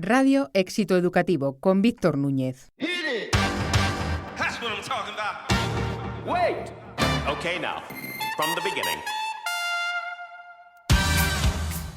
Radio Éxito Educativo con Víctor Núñez.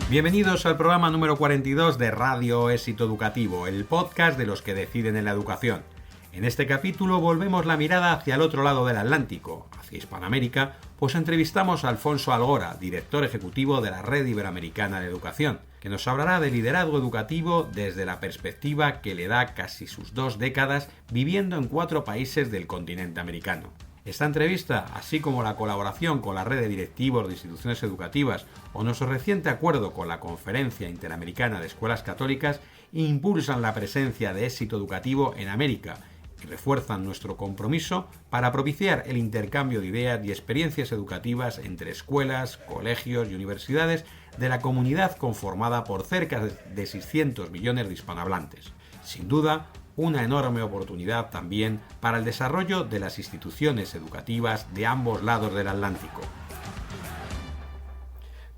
Bienvenidos al programa número 42 de Radio Éxito Educativo, el podcast de los que deciden en la educación. En este capítulo volvemos la mirada hacia el otro lado del Atlántico, hacia Hispanoamérica, pues entrevistamos a Alfonso Algora, director ejecutivo de la Red Iberoamericana de Educación, que nos hablará de liderazgo educativo desde la perspectiva que le da casi sus 2 décadas viviendo en 4 países del continente americano. Esta entrevista, así como la colaboración con la red de directivos de instituciones educativas o nuestro reciente acuerdo con la Conferencia Interamericana de Escuelas Católicas, impulsan la presencia de éxito educativo en América y refuerzan nuestro compromiso para propiciar el intercambio de ideas y experiencias educativas entre escuelas, colegios y universidades de la comunidad conformada por cerca de 600 millones de hispanohablantes. Sin duda, una enorme oportunidad también para el desarrollo de las instituciones educativas de ambos lados del Atlántico.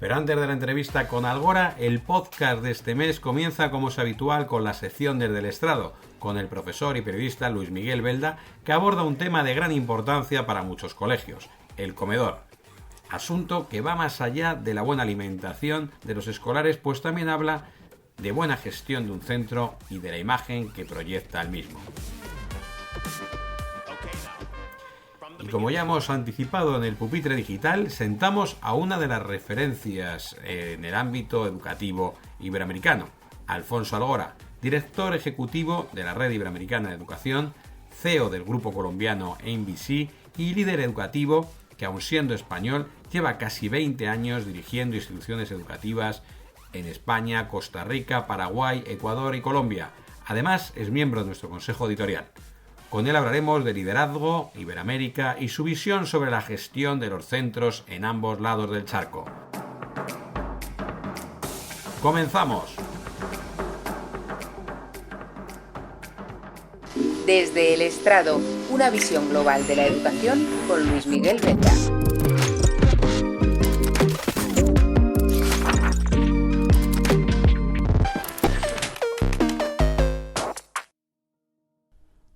Pero antes de la entrevista con Algora, el podcast de este mes comienza como es habitual con la sección Desde el Estrado, con el profesor y periodista Luis Miguel Belda, que aborda un tema de gran importancia para muchos colegios, el comedor. Asunto que va más allá de la buena alimentación de los escolares, pues también habla de buena gestión de un centro y de la imagen que proyecta el mismo. Y como ya hemos anticipado en el pupitre digital, sentamos a una de las referencias en el ámbito educativo iberoamericano, Alfonso Algora, director ejecutivo de la Red Iberoamericana de Educación, CEO del grupo colombiano NBC y líder educativo que, aun siendo español, lleva casi 20 años dirigiendo instituciones educativas en España, Costa Rica, Paraguay, Ecuador y Colombia. Además, es miembro de nuestro consejo editorial. Con él hablaremos de liderazgo, Iberoamérica y su visión sobre la gestión de los centros en ambos lados del charco. ¡Comenzamos! Desde el Estrado, una visión global de la educación con Luis Miguel Belda.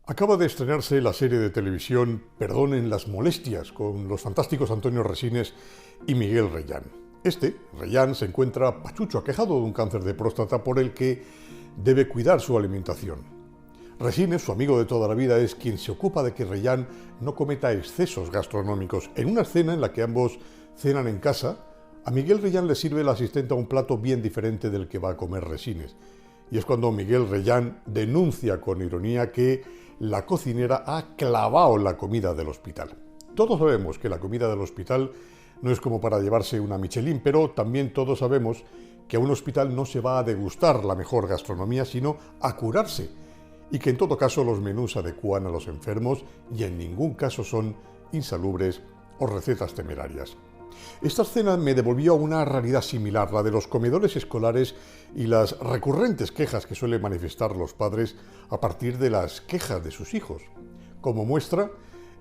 Acaba de estrenarse la serie de televisión Perdonen las molestias, con los fantásticos Antonio Resines y Miguel Reyán. Reyán, se encuentra pachucho, aquejado de un cáncer de próstata por el que debe cuidar su alimentación. Resines, su amigo de toda la vida, es quien se ocupa de que Reyán no cometa excesos gastronómicos. En una cena en la que ambos cenan en casa, a Miguel Reyán le sirve el asistente a un plato bien diferente del que va a comer Resines. Y es cuando Miguel Reyán denuncia con ironía que la cocinera ha clavado la comida del hospital. Todos sabemos que la comida del hospital no es como para llevarse una Michelin, pero también todos sabemos que a un hospital no se va a degustar la mejor gastronomía, sino a curarse, y que en todo caso los menús adecúan a los enfermos y en ningún caso son insalubres o recetas temerarias. Esta escena me devolvió a una realidad similar, la de los comedores escolares y las recurrentes quejas que suelen manifestar los padres a partir de las quejas de sus hijos. Como muestra,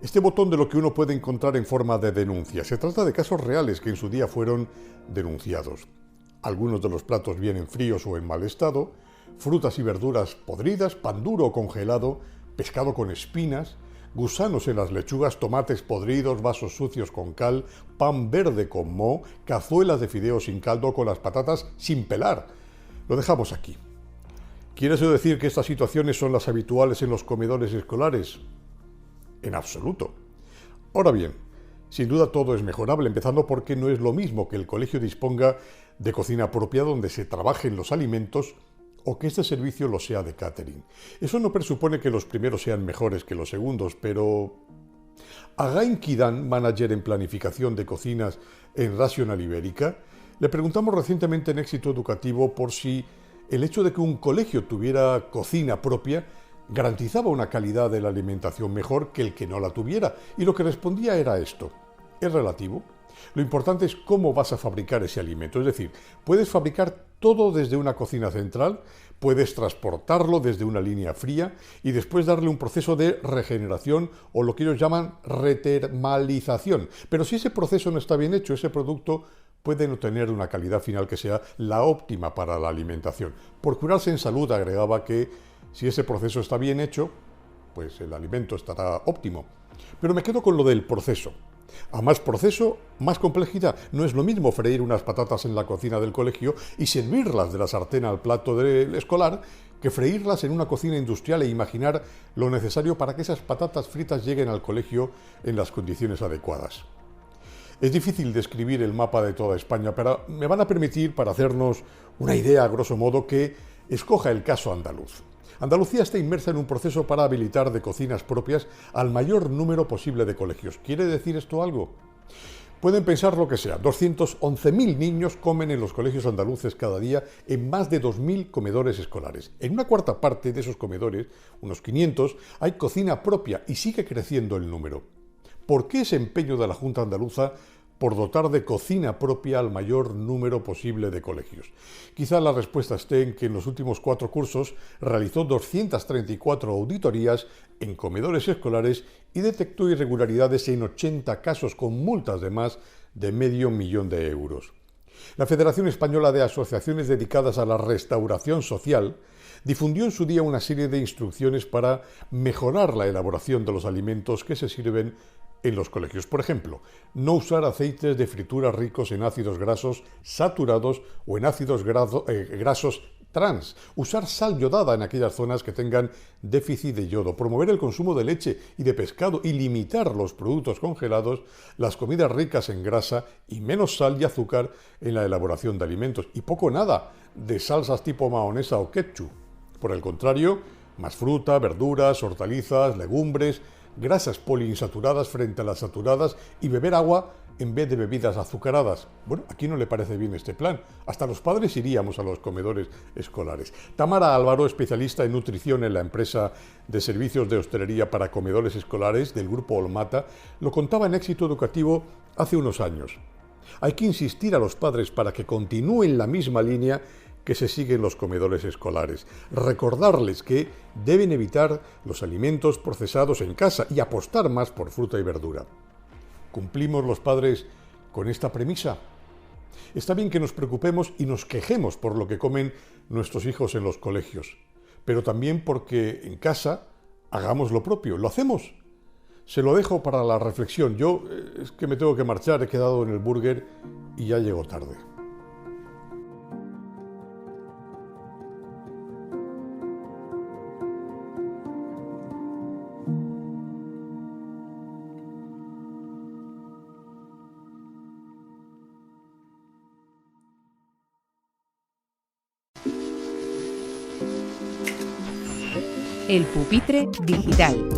este botón de lo que uno puede encontrar en forma de denuncia. Se trata de casos reales que en su día fueron denunciados. Algunos de los platos vienen fríos o en mal estado, frutas y verduras podridas, pan duro o congelado, pescado con espinas, gusanos en las lechugas, tomates podridos, vasos sucios con cal, pan verde con moho, cazuelas de fideos sin caldo con las patatas sin pelar. Lo dejamos aquí. ¿Quiere eso decir que estas situaciones son las habituales en los comedores escolares? En absoluto. Ahora bien, sin duda todo es mejorable, empezando porque no es lo mismo que el colegio disponga de cocina propia donde se trabajen los alimentos o que este servicio lo sea de catering. Eso no presupone que los primeros sean mejores que los segundos, pero a Gain Kidan, manager en planificación de cocinas en Rational Ibérica, le preguntamos recientemente en Éxito Educativo por si el hecho de que un colegio tuviera cocina propia garantizaba una calidad de la alimentación mejor que el que no la tuviera, y lo que respondía era esto: es relativo. Lo importante es cómo vas a fabricar ese alimento. Es decir, puedes fabricar todo desde una cocina central, puedes transportarlo desde una línea fría y después darle un proceso de regeneración o lo que ellos llaman retermalización. Pero si ese proceso no está bien hecho, ese producto pueden obtener una calidad final que sea la óptima para la alimentación. Por curarse en salud agregaba que si ese proceso está bien hecho, pues el alimento estará óptimo. Pero me quedo con lo del proceso. A más proceso, más complejidad. No es lo mismo freír unas patatas en la cocina del colegio y servirlas de la sartén al plato del escolar que freírlas en una cocina industrial e imaginar lo necesario para que esas patatas fritas lleguen al colegio en las condiciones adecuadas. Es difícil describir el mapa de toda España, pero me van a permitir, para hacernos una idea a grosso modo, que escoja el caso andaluz. Andalucía está inmersa en un proceso para habilitar de cocinas propias al mayor número posible de colegios. ¿Quiere decir esto algo? Pueden pensar lo que sea. 211.000 niños comen en los colegios andaluces cada día en más de 2.000 comedores escolares. En una cuarta parte de esos comedores, unos 500, hay cocina propia y sigue creciendo el número. ¿Por qué ese empeño de la Junta Andaluza por dotar de cocina propia al mayor número posible de colegios? Quizá la respuesta esté en que en los últimos 4 cursos realizó 234 auditorías en comedores escolares y detectó irregularidades en 80 casos con multas de más de $500.000 de euros. La Federación Española de Asociaciones Dedicadas a la Restauración Social difundió en su día una serie de instrucciones para mejorar la elaboración de los alimentos que se sirven en los colegios. Por ejemplo, no usar aceites de fritura ricos en ácidos grasos saturados o en ácidos grasos trans, usar sal yodada en aquellas zonas que tengan déficit de yodo, promover el consumo de leche y de pescado y limitar los productos congelados, las comidas ricas en grasa y menos sal y azúcar en la elaboración de alimentos, y poco o nada de salsas tipo mahonesa o ketchup. Por el contrario, más fruta, verduras, hortalizas, legumbres, grasas poliinsaturadas frente a las saturadas y beber agua en vez de bebidas azucaradas. Bueno, aquí no le parece bien este plan. Hasta los padres iríamos a los comedores escolares. Tamara Álvaro, especialista en nutrición en la empresa de servicios de hostelería para comedores escolares del Grupo Olmata, lo contaba en Éxito Educativo hace unos años. Hay que insistir a los padres para que continúen la misma línea que se sigue en los comedores escolares. Recordarles que deben evitar los alimentos procesados en casa y apostar más por fruta y verdura. ¿Cumplimos los padres con esta premisa? Está bien que nos preocupemos y nos quejemos por lo que comen nuestros hijos en los colegios, pero también porque en casa hagamos lo propio. ¿Lo hacemos? Se lo dejo para la reflexión. Yo es que me tengo que marchar, he quedado en el burger y ya llego tarde. El pupitre digital.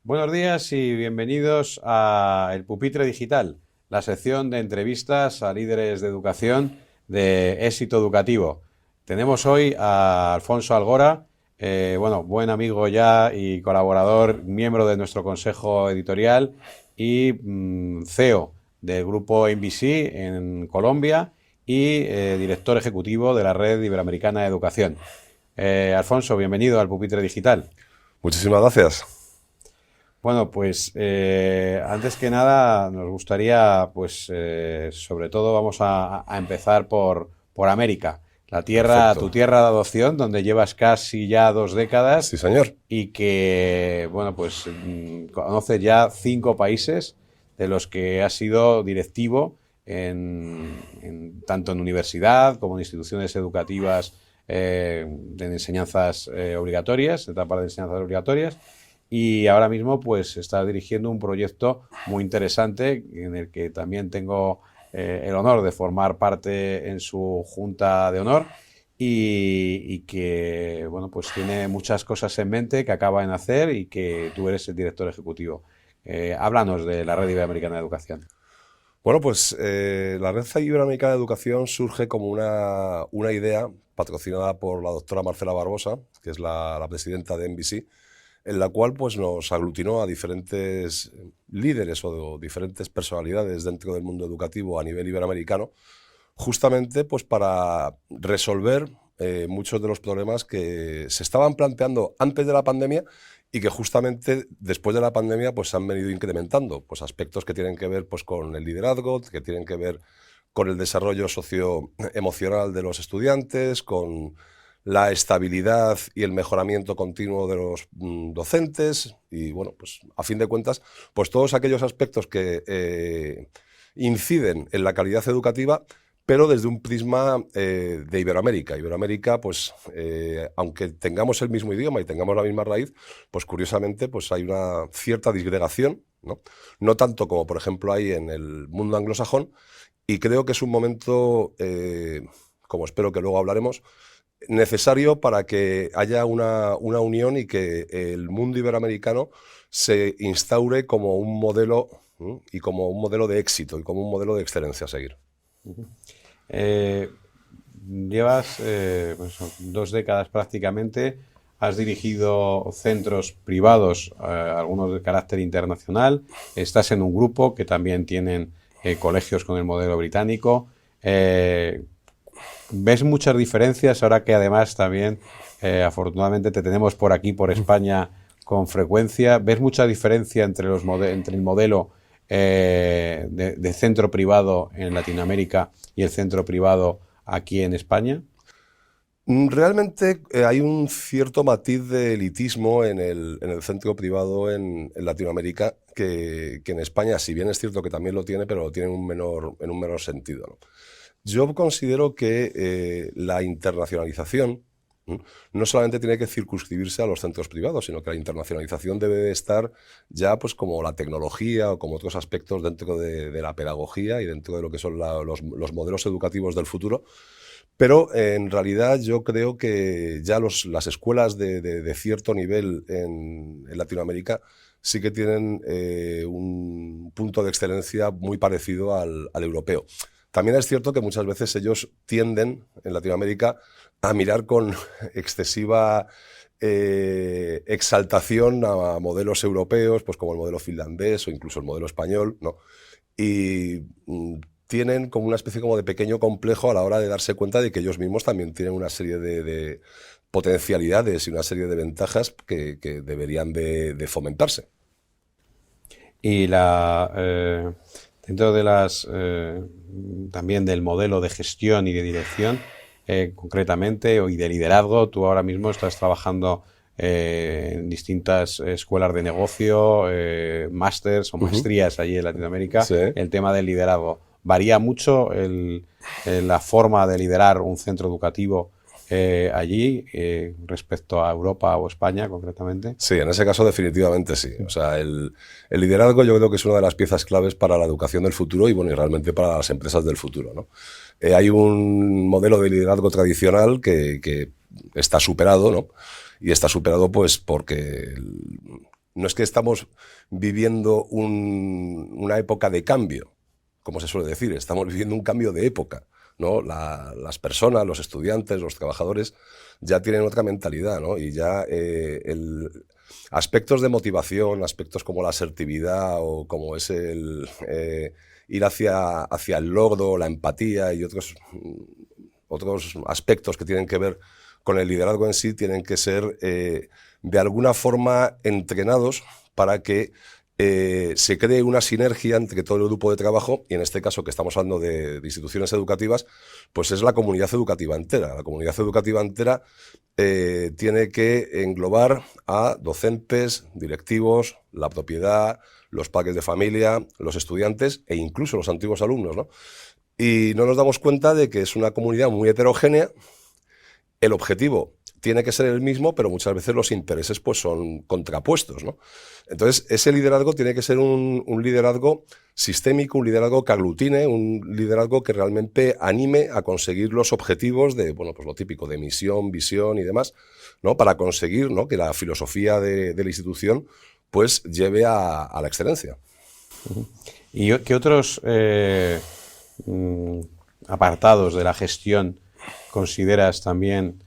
Buenos días y bienvenidos a El Pupitre Digital, la sección de entrevistas a líderes de educación de Éxito Educativo. Tenemos hoy a Alfonso Algora, buen amigo ya y colaborador, miembro de nuestro consejo editorial y CEO del grupo NBC en Colombia y director ejecutivo de la Red Iberoamericana de Educación. Alfonso, bienvenido al Pupitre Digital. Muchísimas gracias. Bueno, pues antes que nada nos gustaría, sobre todo vamos a empezar por América, la tierra, Perfecto. Tu tierra de adopción, donde llevas casi ya 2 décadas. Sí, señor. Y que, conoces ya 5 países de los que has sido directivo tanto en universidad como en instituciones educativas de enseñanzas obligatorias, etapas de enseñanzas obligatorias. Y ahora mismo pues estás dirigiendo un proyecto muy interesante en el que también tengo el honor de formar parte en su junta de honor y que tiene muchas cosas en mente que acaba de nacer y que tú eres el director ejecutivo. Háblanos de la Red Iberoamericana de Educación. Bueno, pues la Red Iberoamericana de Educación surge como una idea patrocinada por la doctora Marcela Barbosa, que es la presidenta de NBC, en la cual pues nos aglutinó a diferentes líderes o diferentes personalidades dentro del mundo educativo a nivel iberoamericano, justamente pues para resolver muchos de los problemas que se estaban planteando antes de la pandemia y que justamente después de la pandemia pues se han venido incrementando, pues aspectos que tienen que ver pues con el liderazgo, que tienen que ver con el desarrollo socioemocional de los estudiantes, con la estabilidad y el mejoramiento continuo de los docentes y, bueno, pues a fin de cuentas, pues todos aquellos aspectos que inciden en la calidad educativa, pero desde un prisma de Iberoamérica. Iberoamérica, pues, aunque tengamos el mismo idioma y tengamos la misma raíz, pues curiosamente pues hay una cierta disgregación, ¿no? No tanto como, por ejemplo, hay en el mundo anglosajón, y creo que es un momento, como espero que luego hablaremos, necesario para que haya una unión y que el mundo iberoamericano se instaure como un modelo y como un modelo de éxito y como un modelo de excelencia a seguir. Llevas pues, 2 décadas prácticamente, has dirigido centros privados, algunos de carácter internacional, estás en un grupo que también tienen colegios con el modelo británico. ¿Ves muchas diferencias ahora que además también afortunadamente te tenemos por aquí, por España, con frecuencia? ¿Ves mucha diferencia entre el modelo de centro privado en Latinoamérica y el centro privado aquí en España? Realmente hay un cierto matiz de elitismo en el centro privado en Latinoamérica que en España, si bien es cierto que también lo tiene, pero lo tiene en un menor sentido, ¿no? Yo considero que la internacionalización no solamente tiene que circunscribirse a los centros privados, sino que la internacionalización debe de estar ya pues como la tecnología o como otros aspectos dentro de la pedagogía y dentro de lo que son los modelos educativos del futuro. Pero en realidad yo creo que ya las escuelas de cierto nivel en Latinoamérica sí que tienen un punto de excelencia muy parecido al europeo. También es cierto que muchas veces ellos tienden, en Latinoamérica, a mirar con excesiva exaltación a modelos europeos, pues como el modelo finlandés o incluso el modelo español, ¿no? Y tienen como una especie como de pequeño complejo a la hora de darse cuenta de que ellos mismos también tienen una serie de potencialidades y una serie de ventajas que deberían de fomentarse. Y dentro de también del modelo de gestión y de dirección, concretamente, y de liderazgo, tú ahora mismo estás trabajando en distintas escuelas de negocio, másters o maestrías allí en Latinoamérica. Sí. El tema del liderazgo. ¿Varía mucho la forma de liderar un centro educativo allí respecto a Europa o España concretamente? Sí, en ese caso definitivamente sí. O sea, el liderazgo yo creo que es una de las piezas claves para la educación del futuro y, bueno, y realmente para las empresas del futuro, ¿no? Hay un modelo de liderazgo tradicional que está superado, ¿no? Y está superado pues porque no es que estamos viviendo una época de cambio, como se suele decir, estamos viviendo un cambio de época, ¿no? Las personas, los estudiantes, los trabajadores ya tienen otra mentalidad, ¿no? Y ya aspectos de motivación, aspectos como la asertividad o como es el ir hacia el logro, la empatía y otros aspectos que tienen que ver con el liderazgo en sí, tienen que ser de alguna forma entrenados para que se cree una sinergia entre todo el grupo de trabajo, y en este caso que estamos hablando de instituciones educativas, pues es la comunidad educativa entera. La comunidad educativa entera tiene que englobar a docentes, directivos, la propiedad, los padres de familia, los estudiantes e incluso los antiguos alumnos, ¿no? Y no nos damos cuenta de que es una comunidad muy heterogénea. El objetivo tiene que ser el mismo, pero muchas veces los intereses pues son contrapuestos, ¿no? Entonces, ese liderazgo tiene que ser un liderazgo sistémico, un liderazgo que aglutine, un liderazgo que realmente anime a conseguir los objetivos de, bueno, pues lo típico, de misión, visión y demás, ¿no? Para conseguir, ¿no?, que la filosofía de la institución pues lleve a la excelencia. ¿Y qué otros apartados de la gestión consideras también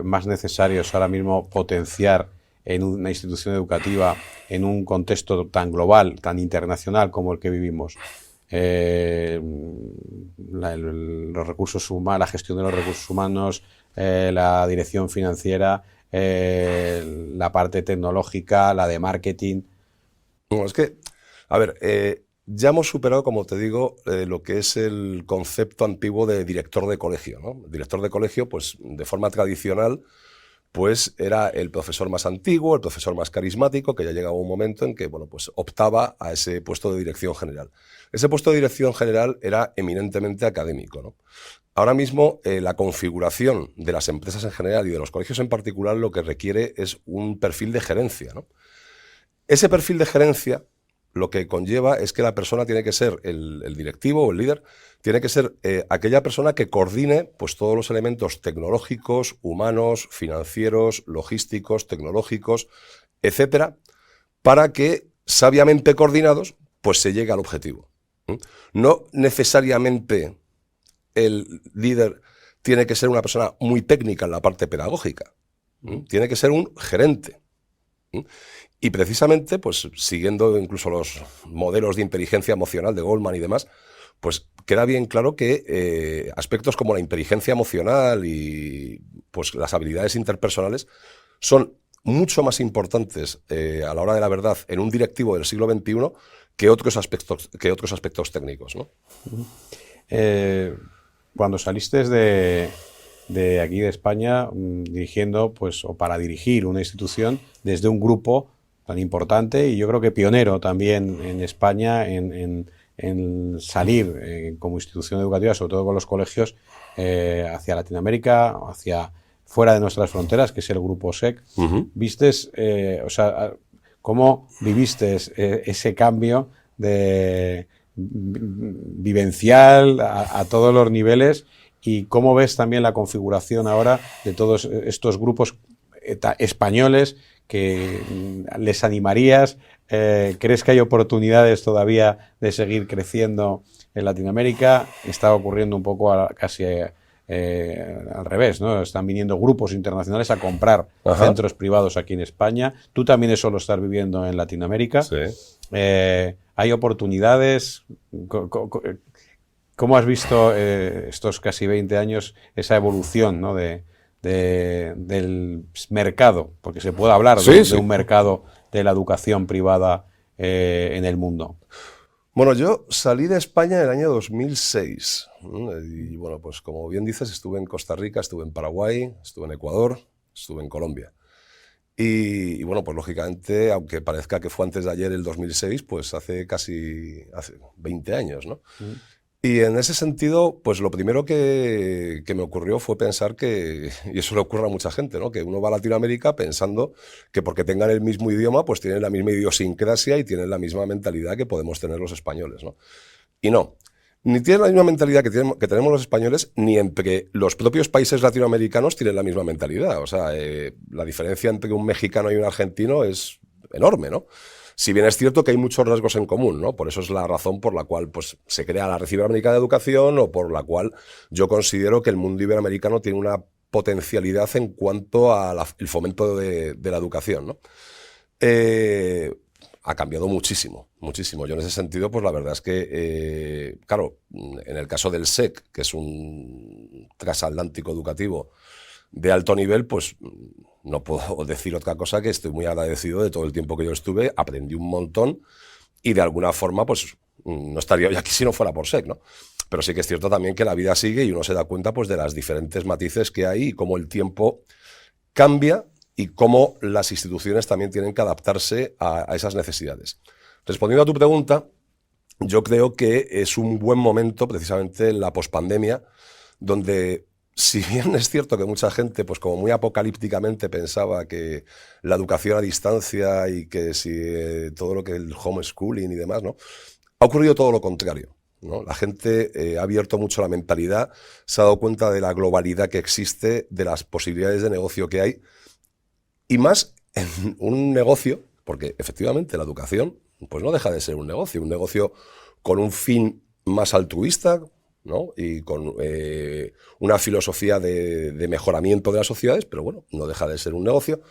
más necesarios ahora mismo potenciar en una institución educativa en un contexto tan global, tan internacional como el que vivimos? Los recursos humanos, la gestión de los recursos humanos, la dirección financiera, la parte tecnológica, la de marketing. Bueno, es que, a ver, ya hemos superado, como te digo, lo que es el concepto antiguo de director de colegio, ¿no? El director de colegio, pues, de forma tradicional, pues era el profesor más antiguo, el profesor más carismático, que ya llegaba un momento en que, bueno, pues optaba a ese puesto de dirección general. Ese puesto de dirección general era eminentemente académico, ¿no? Ahora mismo, la configuración de las empresas en general y de los colegios en particular lo que requiere es un perfil de gerencia, ¿no? Ese perfil de gerencia lo que conlleva es que la persona tiene que ser, el directivo o el líder, tiene que ser aquella persona que coordine pues, todos los elementos tecnológicos, humanos, financieros, logísticos, tecnológicos, etcétera, para que, sabiamente coordinados, pues se llegue al objetivo. No necesariamente el líder tiene que ser una persona muy técnica en la parte pedagógica. Tiene que ser un gerente. Y precisamente, pues siguiendo incluso los modelos de inteligencia emocional de Goldman y demás, pues queda bien claro que aspectos como la inteligencia emocional y pues las habilidades interpersonales son mucho más importantes a la hora de la verdad en un directivo del siglo XXI que otros aspectos técnicos, ¿no? Cuando saliste de aquí de España dirigiendo, pues, o para dirigir una institución desde un grupo tan importante y yo creo que pionero también en España en salir como institución educativa, sobre todo con los colegios, hacia Latinoamérica, hacia fuera de nuestras fronteras, que es el grupo SEC. ¿Vistes, o sea, cómo viviste ese cambio de vivencial a todos los niveles y cómo ves también la configuración ahora de todos estos grupos españoles que les animarías? ¿Crees que hay oportunidades todavía de seguir creciendo en Latinoamérica? Está ocurriendo un poco casi al revés, ¿no? Están viniendo grupos internacionales a comprar centros privados aquí en España. Tú también eso lo estás viviendo en Latinoamérica. Sí. ¿Hay oportunidades? ¿Cómo has visto estos casi 20 años esa evolución, ¿no? del mercado? Porque se puede hablar de un mercado de la educación privada en el mundo. Bueno, yo salí de España en el año 2006 y bueno, pues como bien dices, estuve en Costa Rica, estuve en Paraguay, estuve en Ecuador, estuve en Colombia. Y bueno, pues lógicamente, aunque parezca que fue antes de ayer el 2006, pues hace 20 años, ¿no? Y en ese sentido, pues lo primero que me ocurrió fue pensar que, y eso le ocurre a mucha gente, ¿no? Que uno va a Latinoamérica pensando que porque tengan el mismo idioma, pues tienen la misma idiosincrasia y tienen la misma mentalidad que podemos tener los españoles, ¿no? Y no, ni tienen la misma mentalidad que tenemos los españoles, ni entre los propios países latinoamericanos tienen la misma mentalidad. O sea, la diferencia entre un mexicano y un argentino es enorme, ¿no? Si bien es cierto que hay muchos rasgos en común, ¿no? Por eso es la razón por la cual pues, se crea la Red Iberoamericana de Educación o por la cual yo considero que el mundo iberoamericano tiene una potencialidad en cuanto al fomento de la educación, ¿no? Ha cambiado muchísimo, muchísimo. Yo en ese sentido, pues la verdad es que, claro, en el caso del SEC, que es un transatlántico educativo de alto nivel, pues no puedo decir otra cosa que estoy muy agradecido de todo el tiempo que yo estuve, aprendí un montón y de alguna forma pues no estaría hoy aquí si no fuera por SEC, ¿no? Pero sí que es cierto también que la vida sigue y uno se da cuenta pues de las diferentes matices que hay y cómo el tiempo cambia y cómo las instituciones también tienen que adaptarse a esas necesidades. Respondiendo a tu pregunta, yo creo que es un buen momento precisamente la pospandemia, donde si bien es cierto que mucha gente, pues como muy apocalípticamente pensaba que la educación a distancia y que si todo lo que el homeschooling y demás, ¿no? Ha ocurrido todo lo contrario, ¿no? La gente ha abierto mucho la mentalidad, se ha dado cuenta de la globalidad que existe, de las posibilidades de negocio que hay, y más en un negocio, porque efectivamente la educación pues no deja de ser un negocio con un fin más altruista, ¿no? Y con una filosofía de mejoramiento de las sociedades, pero bueno, no deja de ser un negocio.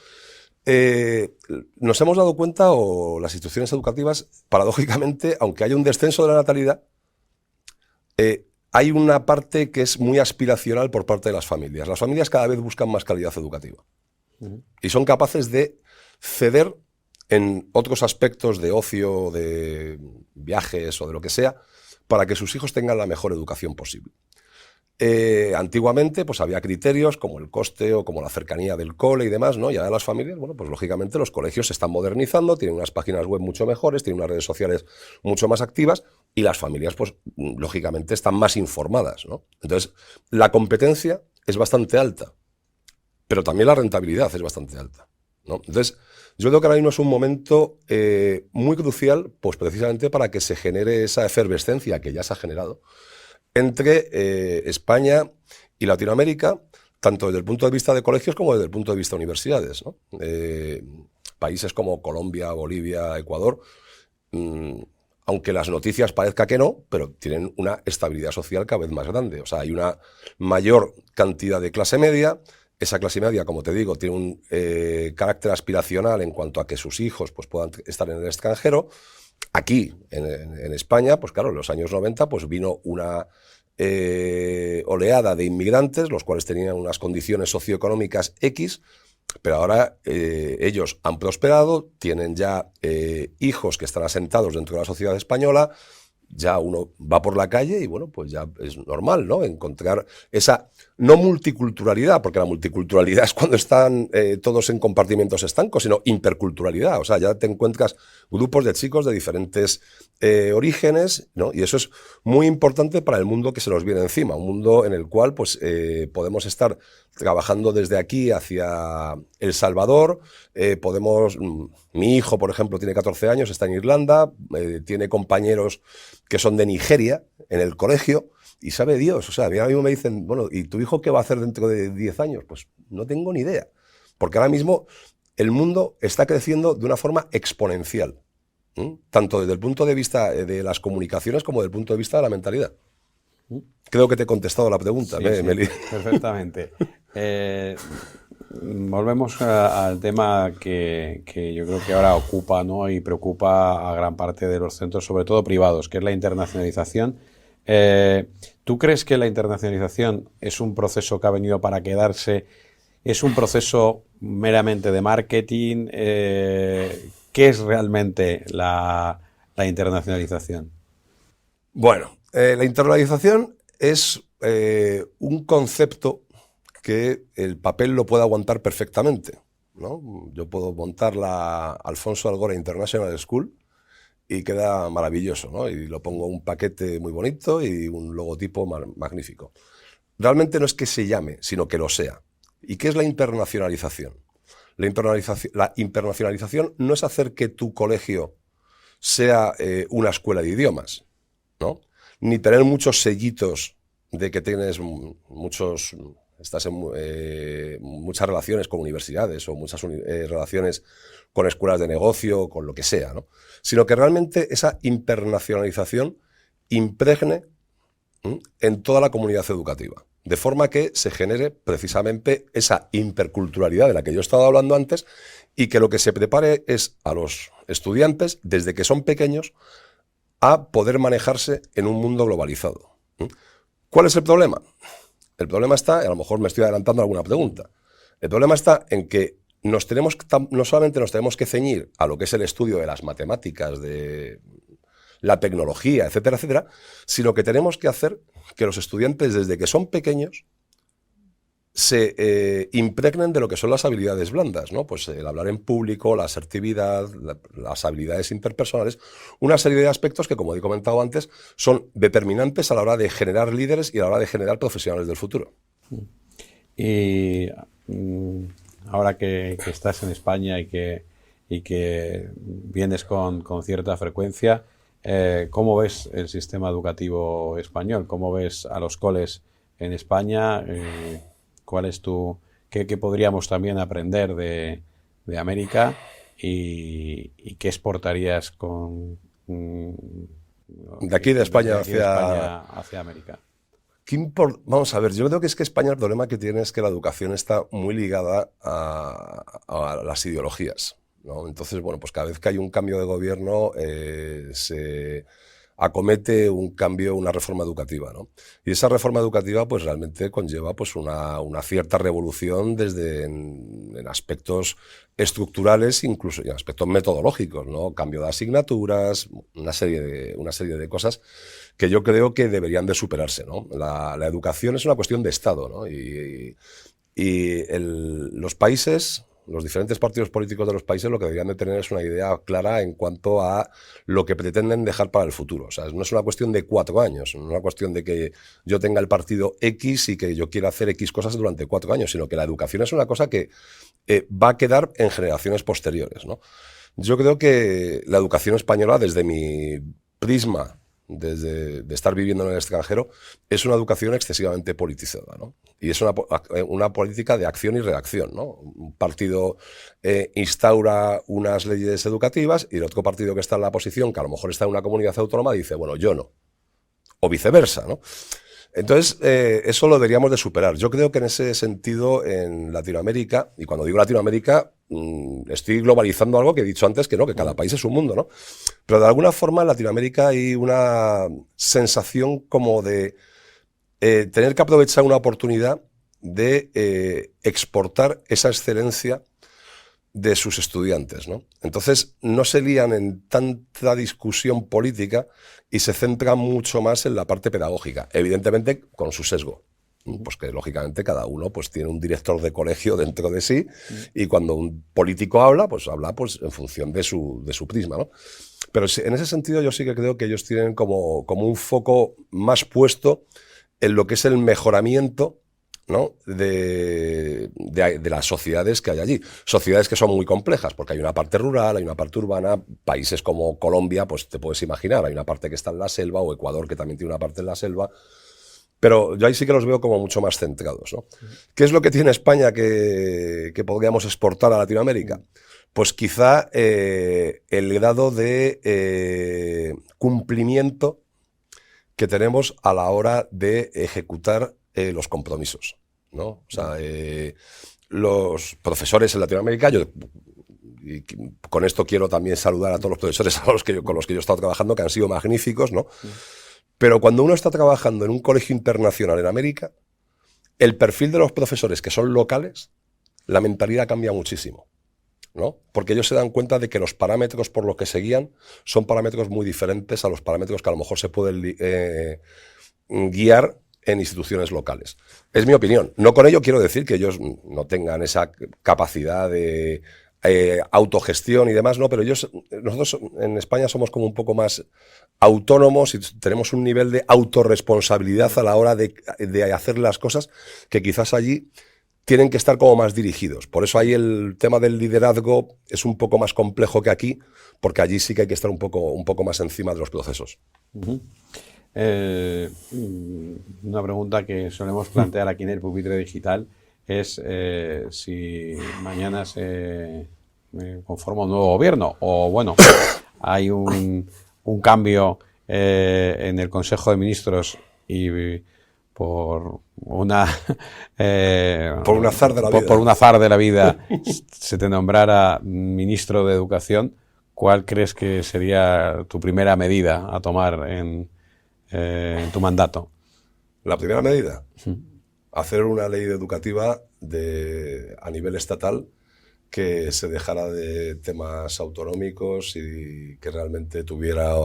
Nos hemos dado cuenta, o las instituciones educativas, paradójicamente, aunque haya un descenso de la natalidad, hay una parte que es muy aspiracional por parte de las familias. Las familias cada vez buscan más calidad educativa y son capaces de ceder en otros aspectos de ocio, de viajes o de lo que sea, para que sus hijos tengan la mejor educación posible. Antiguamente pues había criterios como el coste o como la cercanía del cole y demás, ¿no? Y ahora las familias, bueno, pues lógicamente los colegios se están modernizando, tienen unas páginas web mucho mejores, tienen unas redes sociales mucho más activas y las familias pues lógicamente están más informadas, ¿no? Entonces la competencia es bastante alta, pero también la rentabilidad es bastante alta, ¿no? Entonces yo creo que ahora mismo es un momento muy crucial pues precisamente para que se genere esa efervescencia que ya se ha generado entre España y Latinoamérica, tanto desde el punto de vista de colegios como desde el punto de vista de universidades, ¿no? Países como Colombia, Bolivia, Ecuador, aunque las noticias parezca que no, pero tienen una estabilidad social cada vez más grande. O sea, hay una mayor cantidad de clase media. Esa clase media, como te digo, tiene un carácter aspiracional en cuanto a que sus hijos pues, puedan estar en el extranjero. Aquí, en España, pues claro, en los años 90 pues vino una oleada de inmigrantes, los cuales tenían unas condiciones socioeconómicas X, pero ahora ellos han prosperado, tienen ya hijos que están asentados dentro de la sociedad española, ya uno va por la calle y bueno, pues ya es normal, ¿no? Encontrar esa, no multiculturalidad, porque la multiculturalidad es cuando están todos en compartimentos estancos, sino interculturalidad, o sea, ya te encuentras grupos de chicos de diferentes orígenes, ¿no? Y eso es muy importante para el mundo que se nos viene encima, un mundo en el cual pues podemos estar trabajando desde aquí hacia El Salvador, mi hijo, por ejemplo, tiene 14 años, está en Irlanda, tiene compañeros que son de Nigeria en el colegio, y sabe Dios, o sea, a mí mismo me dicen, bueno, ¿y tu hijo qué va a hacer dentro de 10 años? Pues no tengo ni idea, porque ahora mismo el mundo está creciendo de una forma exponencial, tanto desde el punto de vista de las comunicaciones como desde el punto de vista de la mentalidad. Creo que te he contestado la pregunta, Sí, Meli. Perfectamente. Volvemos al tema que yo creo que ahora ocupa, ¿no? Y preocupa a gran parte de los centros, sobre todo privados, que es la internacionalización. ¿Tú crees que la internacionalización es un proceso que ha venido para quedarse? ¿Es un proceso meramente de marketing? ¿Qué es realmente la internacionalización? Bueno, la internalización es un concepto que el papel lo puede aguantar perfectamente, ¿no? Yo puedo montar la Alfonso Algora International School y queda maravilloso, ¿no? Y lo pongo un paquete muy bonito y un logotipo magnífico. Realmente no es que se llame, sino que lo sea. ¿Y qué es la internacionalización? La internacionalización no es hacer que tu colegio sea una escuela de idiomas, ¿no? Ni tener muchos sellitos de que tienes estás en muchas relaciones con universidades o muchas relaciones con escuelas de negocio, con lo que sea, ¿no? Sino que realmente esa internacionalización impregne en toda la comunidad educativa, de forma que se genere precisamente esa interculturalidad de la que yo estaba hablando antes y que lo que se prepare es a los estudiantes, desde que son pequeños, a poder manejarse en un mundo globalizado. ¿Cuál es el problema? El problema está, y a lo mejor me estoy adelantando a alguna pregunta, el problema está en que no solamente nos tenemos que ceñir a lo que es el estudio de las matemáticas, de la tecnología, etcétera, etcétera, sino que tenemos que hacer que los estudiantes, desde que son pequeños, se impregnen de lo que son las habilidades blandas, ¿no? Pues el hablar en público, la asertividad, las habilidades interpersonales, una serie de aspectos que, como he comentado antes, son determinantes a la hora de generar líderes y a la hora de generar profesionales del futuro. Y ahora que estás en España y que vienes con cierta frecuencia, ¿cómo ves el sistema educativo español? ¿Cómo ves a los coles en España? ¿Cuál es qué podríamos también aprender de América y qué exportarías de aquí de España hacia América? Vamos a ver, yo creo que España, el problema que tiene es que la educación está muy ligada a las ideologías, ¿no? Entonces, bueno, pues cada vez que hay un cambio de gobierno acomete un cambio, una reforma educativa, ¿no? Y esa reforma educativa pues realmente conlleva pues una cierta revolución desde en aspectos estructurales, incluso en aspectos metodológicos, ¿no? Cambio de asignaturas, una serie de cosas que yo creo que deberían de superarse, ¿no? La educación es una cuestión de Estado, ¿no? Los países, los diferentes partidos políticos de los países, lo que deberían de tener es una idea clara en cuanto a lo que pretenden dejar para el futuro. O sea, no es una cuestión de 4 años, no es una cuestión de que yo tenga el partido X y que yo quiera hacer X cosas durante 4 años, sino que la educación es una cosa que va a quedar en generaciones posteriores, ¿no? Yo creo que la educación española, desde mi prisma, de estar viviendo en el extranjero, es una educación excesivamente politizada, ¿no? Y es una política de acción y reacción, ¿no? Un partido instaura unas leyes educativas y el otro partido que está en la oposición, que a lo mejor está en una comunidad autónoma, dice, bueno, yo no. O viceversa, ¿no? Entonces, eso lo deberíamos de superar. Yo creo que en ese sentido, en Latinoamérica, y cuando digo Latinoamérica, estoy globalizando algo que he dicho antes, que no, que cada país es un mundo, ¿no? Pero de alguna forma en Latinoamérica hay una sensación como de tener que aprovechar una oportunidad de exportar esa excelencia de sus estudiantes, ¿no? Entonces no se lían en tanta discusión política y se centran mucho más en la parte pedagógica, evidentemente con su sesgo, pues que lógicamente cada uno pues tiene un director de colegio dentro de sí y cuando un político habla pues en función de su prisma, ¿no? Pero en ese sentido yo sí que creo que ellos tienen como un foco más puesto en lo que es el mejoramiento, ¿no? de las sociedades que hay allí. Sociedades que son muy complejas, porque hay una parte rural, hay una parte urbana. Países como Colombia, pues te puedes imaginar, hay una parte que está en la selva, o Ecuador, que también tiene una parte en la selva. Pero yo ahí sí que los veo como mucho más centrados, ¿no? ¿Qué es lo que tiene España que podríamos exportar a Latinoamérica? Pues quizá el grado de cumplimiento que tenemos a la hora de ejecutar los compromisos, ¿no? O sea, los profesores en Latinoamérica, y con esto quiero también saludar a todos los profesores con los que yo he estado trabajando, que han sido magníficos, ¿no? Pero cuando uno está trabajando en un colegio internacional en América, el perfil de los profesores que son locales, la mentalidad cambia muchísimo, ¿no? Porque ellos se dan cuenta de que los parámetros por los que se guían son parámetros muy diferentes a los parámetros que a lo mejor se pueden guiar en instituciones locales. Es mi opinión. No con ello quiero decir que ellos no tengan esa capacidad de autogestión y demás, no, pero nosotros en España somos como un poco más autónomos y tenemos un nivel de autorresponsabilidad a la hora de hacer las cosas que quizás allí tienen que estar como más dirigidos. Por eso ahí el tema del liderazgo es un poco más complejo que aquí, porque allí sí que hay que estar un poco más encima de los procesos. Uh-huh. Una pregunta que solemos plantear aquí en el Pupitre Digital es si mañana se conforma un nuevo gobierno o, bueno, hay un cambio en el Consejo de Ministros y por un azar de la vida se te nombrara ministro de Educación, ¿cuál crees que sería tu primera medida a tomar en tu mandato? La primera medida, hacer una ley educativa a nivel estatal que se dejara de temas autonómicos y que realmente tuviera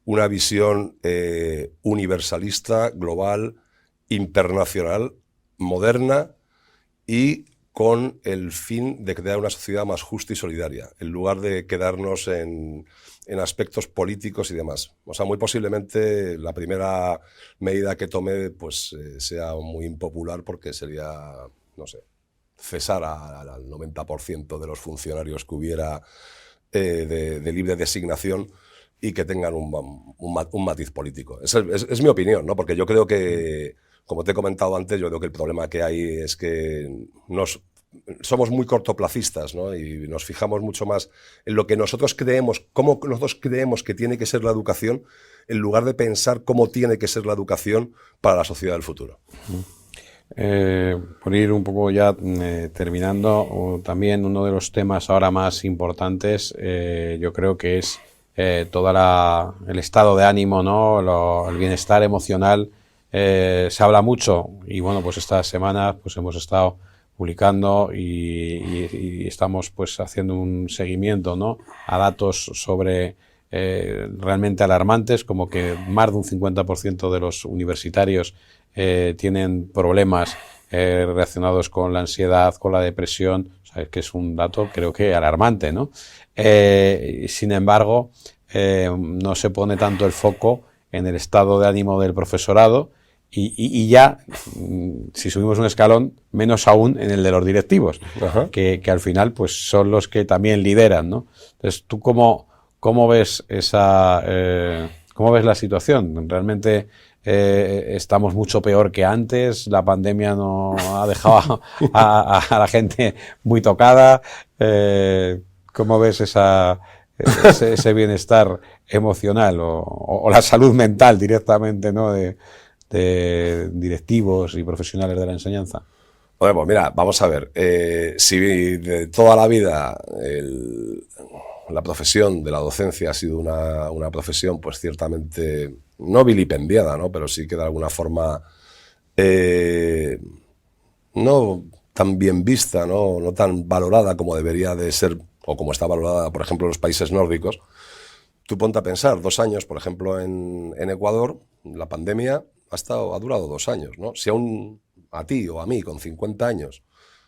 una visión universalista, global, internacional, moderna y con el fin de crear una sociedad más justa y solidaria, en lugar de quedarnos en aspectos políticos y demás. O sea, muy posiblemente la primera medida que tome pues sea muy impopular porque sería, no sé, cesar al 90% de los funcionarios que hubiera de libre designación y que tengan un matiz político. Es mi opinión, ¿no? Porque yo creo que, como te he comentado antes, yo creo que el problema que hay es que somos muy cortoplacistas, ¿no? Y nos fijamos mucho más en lo que nosotros creemos, cómo nosotros creemos que tiene que ser la educación, en lugar de pensar cómo tiene que ser la educación para la sociedad del futuro. Por ir un poco ya terminando, también uno de los temas ahora más importantes yo creo que es el estado de ánimo, ¿no? El bienestar emocional, se habla mucho, y bueno, pues esta semana pues hemos estado publicando y estamos pues haciendo un seguimiento, ¿no?, a datos sobre realmente alarmantes, como que más de un 50% de los universitarios tienen problemas relacionados con la ansiedad, con la depresión. O sea, que es un dato creo que alarmante, ¿no? Sin embargo, no se pone tanto el foco en el estado de ánimo del profesorado y ya, si subimos un escalón, menos aún en el de los directivos, que al final pues son los que también lideran, ¿no? Entonces, ¿tú cómo ves cómo ves la situación? ¿Realmente estamos mucho peor que antes? ¿La pandemia no ha dejado a la gente muy tocada? ¿Cómo ves ese bienestar emocional o la salud mental directamente, ¿no?, de directivos y profesionales de la enseñanza? Bueno, pues mira, vamos a ver. Si de toda la vida la profesión de la docencia ha sido una profesión, pues ciertamente no vilipendiada, ¿no?, pero sí que de alguna forma no tan bien vista, no tan valorada como debería de ser, o como está valorada, por ejemplo, en los países nórdicos. Tú ponte a pensar, 2 años, por ejemplo, en Ecuador, la pandemia ha durado 2 años, ¿no? Si a ti o a mí, con 50 años,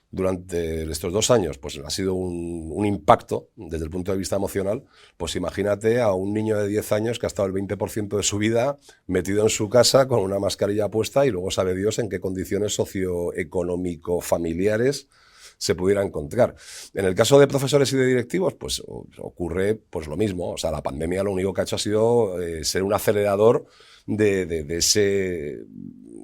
durante estos 2 años, pues ha sido un impacto desde el punto de vista emocional, pues imagínate a un niño de 10 años que ha estado el 20% de su vida metido en su casa con una mascarilla puesta y luego sabe Dios en qué condiciones socioeconómico-familiares se pudiera encontrar. En el caso de profesores y de directivos, pues ocurre pues lo mismo. O sea, la pandemia lo único que ha hecho ha sido ser un acelerador de ese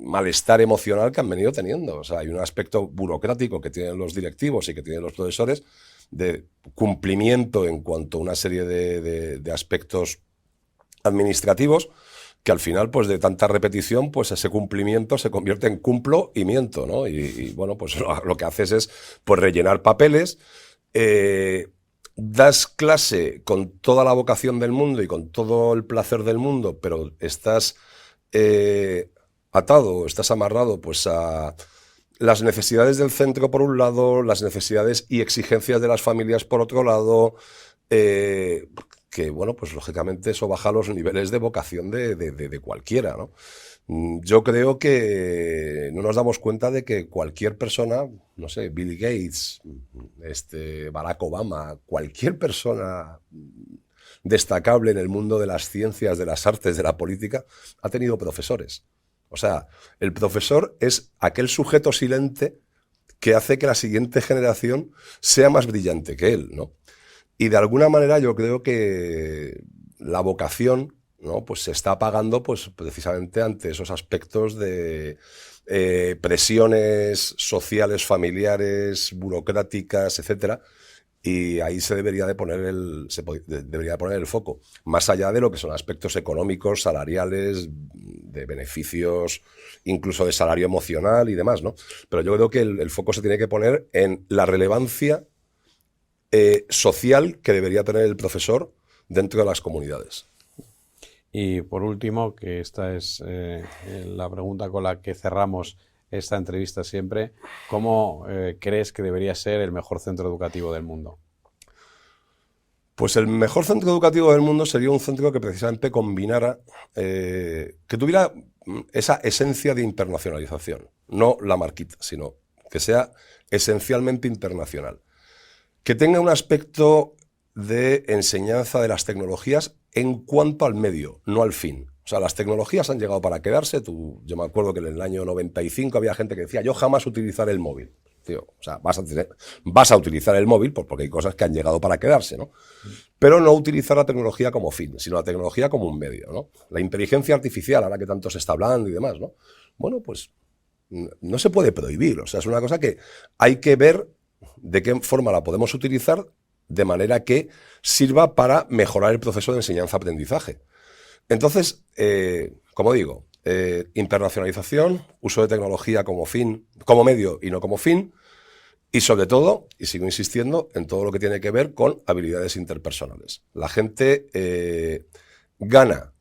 malestar emocional que han venido teniendo. O sea, hay un aspecto burocrático que tienen los directivos y que tienen los profesores de cumplimiento en cuanto a una serie de aspectos administrativos, que al final, pues de tanta repetición, pues ese cumplimiento se convierte en cumplo y miento, ¿no? Y bueno, pues lo que haces es pues rellenar papeles, das clase con toda la vocación del mundo y con todo el placer del mundo, pero estás atado, estás amarrado pues a las necesidades del centro por un lado, las necesidades y exigencias de las familias por otro lado, que, bueno, pues lógicamente eso baja los niveles de vocación de cualquiera, ¿no? Yo creo que no nos damos cuenta de que cualquier persona, no sé, Bill Gates, Barack Obama, cualquier persona destacable en el mundo de las ciencias, de las artes, de la política, ha tenido profesores. O sea, el profesor es aquel sujeto silente que hace que la siguiente generación sea más brillante que él, ¿no? Y de alguna manera yo creo que la vocación, ¿no?, pues se está apagando pues precisamente ante esos aspectos de presiones sociales, familiares, burocráticas, etcétera. Y ahí se debería de poner el foco, más allá de lo que son aspectos económicos, salariales, de beneficios, incluso de salario emocional y demás, ¿no? Pero yo creo que el foco se tiene que poner en la relevancia social que debería tener el profesor dentro de las comunidades. Y por último, que esta es la pregunta con la que cerramos esta entrevista siempre, ¿cómo crees que debería ser el mejor centro educativo del mundo? Pues el mejor centro educativo del mundo sería un centro que precisamente combinara, que tuviera esa esencia de internacionalización, no la marquita, sino que sea esencialmente internacional. Que tenga un aspecto de enseñanza de las tecnologías en cuanto al medio, no al fin. O sea, las tecnologías han llegado para quedarse. Yo me acuerdo que en el año 95 había gente que decía, yo jamás utilizaré el móvil. Tío, o sea, vas a utilizar el móvil porque hay cosas que han llegado para quedarse, ¿no? Pero no utilizar la tecnología como fin, sino la tecnología como un medio, ¿no? La inteligencia artificial, ahora que tanto se está hablando y demás, ¿no? Bueno, pues no se puede prohibir. O sea, es una cosa que hay que ver de qué forma la podemos utilizar de manera que sirva para mejorar el proceso de enseñanza-aprendizaje. Entonces, como digo, internacionalización, uso de tecnología como fin, como medio y no como fin, Y sobre todo, y sigo insistiendo, en todo lo que tiene que ver con habilidades interpersonales. La gente gana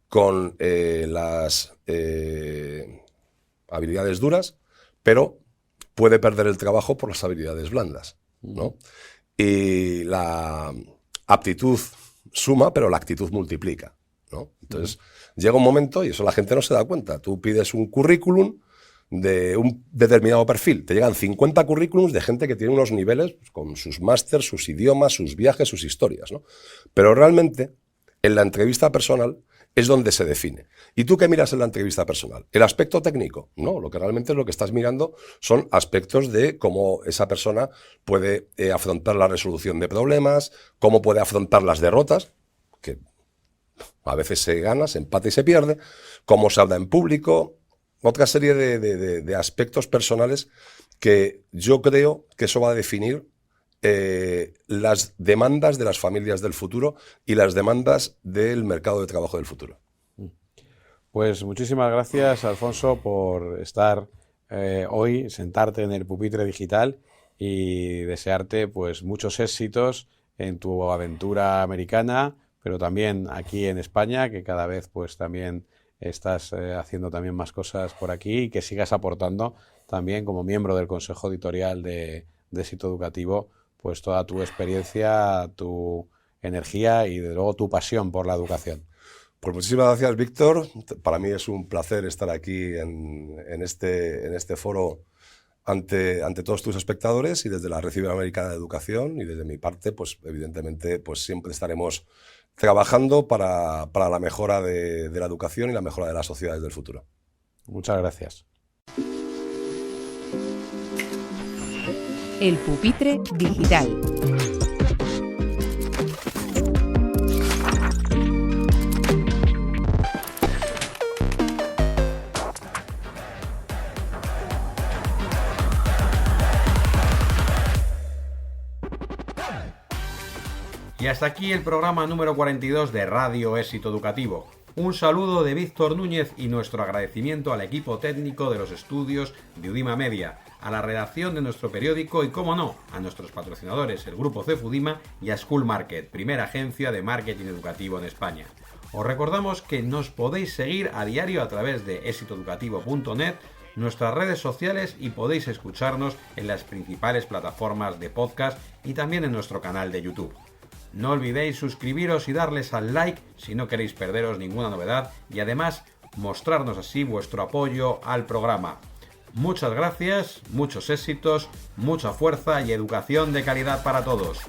con las habilidades duras, pero puede perder el trabajo por las habilidades blandas, ¿no? Y la aptitud suma, pero la actitud multiplica, ¿no? Entonces, llega un momento, y eso la gente no se da cuenta, tú pides un currículum de un determinado perfil, te llegan 50 currículums de gente que tiene unos niveles pues, con sus másters, sus idiomas, sus viajes, sus historias, ¿no? Pero realmente, en la entrevista personal, es donde se define. ¿Y tú qué miras en la entrevista personal? ¿El aspecto técnico? No, lo que realmente es lo que estás mirando son aspectos de cómo esa persona puede afrontar la resolución de problemas, cómo puede afrontar las derrotas, que a veces se gana, se empata y se pierde, cómo se habla en público, otra serie de aspectos personales que yo creo que eso va a definir las demandas de las familias del futuro y las demandas del mercado de trabajo del futuro. Pues muchísimas gracias, Alfonso, por estar hoy, sentarte en el pupitre digital y desearte pues muchos éxitos en tu aventura americana, pero también aquí en España, que cada vez pues también estás haciendo también más cosas por aquí y que sigas aportando también como miembro del Consejo Editorial de Éxito Educativo pues toda tu experiencia, tu energía y desde luego tu pasión por la educación. Pues muchísimas gracias, Víctor. Para mí es un placer estar aquí en este foro ante todos tus espectadores y desde la Red Iberoamericana de Educación y desde mi parte, pues evidentemente pues siempre estaremos trabajando para la mejora de la educación y la mejora de las sociedades del futuro. Muchas gracias. El pupitre digital. Y hasta aquí el programa número 42 de Radio Éxito Educativo. Un saludo de Víctor Núñez y nuestro agradecimiento al equipo técnico de los estudios de Udima Media, a la redacción de nuestro periódico y, cómo no, a nuestros patrocinadores, el Grupo Cefudima y a School Market, primera agencia de marketing educativo en España. Os recordamos que nos podéis seguir a diario a través de exitoeducativo.net, nuestras redes sociales y podéis escucharnos en las principales plataformas de podcast y también en nuestro canal de YouTube. No olvidéis suscribiros y darles al like si no queréis perderos ninguna novedad y además mostrarnos así vuestro apoyo al programa. Muchas gracias, muchos éxitos, mucha fuerza y educación de calidad para todos.